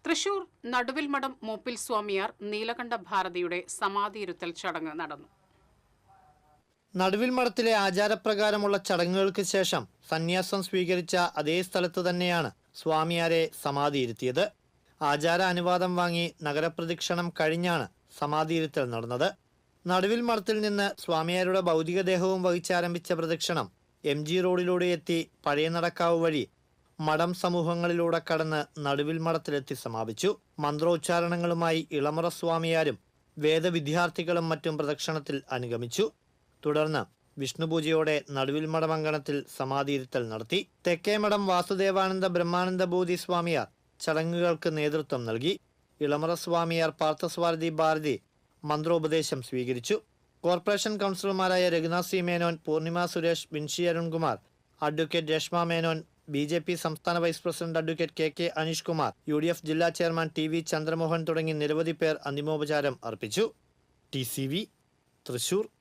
തൃശൂർ നടുവിൽമഠം മൂപ്പിൽ സ്വാമിയാർ നീലകണ്ഠ ഭാരതിയുടെ സമാധിയിരുത്തൽ ചടങ്ങ് നടന്നു. നടുവിൽ മഠത്തിലെ ആചാരപ്രകാരമുള്ള ചടങ്ങുകൾക്ക് ശേഷം സന്യാസം സ്വീകരിച്ച അതേ സ്ഥലത്ത് തന്നെയാണ് സ്വാമിയാരെ സമാധിയിരുത്തിയത്. ആചാര അനുവാദം വാങ്ങി നഗരപ്രദക്ഷിണം കഴിഞ്ഞാണ് സമാധിയിരുത്തൽ നടന്നത്. നടുവിൽ മഠത്തിൽ നിന്ന് സ്വാമിയാരുടെ ഭൗതികദേഹവും വഹിച്ചാരംഭിച്ച പ്രദക്ഷിണം MG റോഡിലൂടെ എത്തി പഴയ നടക്കാവ് വഴി മഠം സമൂഹങ്ങളിലൂടെ കടന്ന് നടുവിൽ മഠത്തിലെത്തി സമാപിച്ചു. മന്ത്രോച്ചാരണങ്ങളുമായി ഇളമുറ സ്വാമിയാരും വേദവിദ്യാർത്ഥികളും മറ്റും പ്രദക്ഷിണത്തിൽ അനുഗമിച്ചു. തുടർന്ന് വിഷ്ണുപൂജയോടെ നടുവിൽ മഠമങ്കണത്തിൽ സമാധിയിരുത്തൽ നടത്തി. തെക്കേമഠം വാസുദേവാനന്ദ ബ്രഹ്മാനന്ദ ബോധി സ്വാമിയാർ ചടങ്ങുകൾക്ക് നേതൃത്വം നൽകി. ഇളമുറ സ്വാമിയാർ പാർത്ഥസ്വാരഥി ഭാരതി മന്ത്രോപദേശം സ്വീകരിച്ചു. കോർപ്പറേഷൻ കൗൺസിലർമാരായ Raghunath C Menon, Poornima Suresh, Vinshi Arunkumar, advocate Reshma Menon, BJP സംസ്ഥാന vice president advocate KK Aneesh Kumar, UDF ജില്ലാ ചെയർമാൻ TV ചന്ദ്രമോഹൻ തുടങ്ങി നിരവധി പേർ അന്തിമോപചാരം അർപ്പിച്ചു. TCV തൃശൂർ.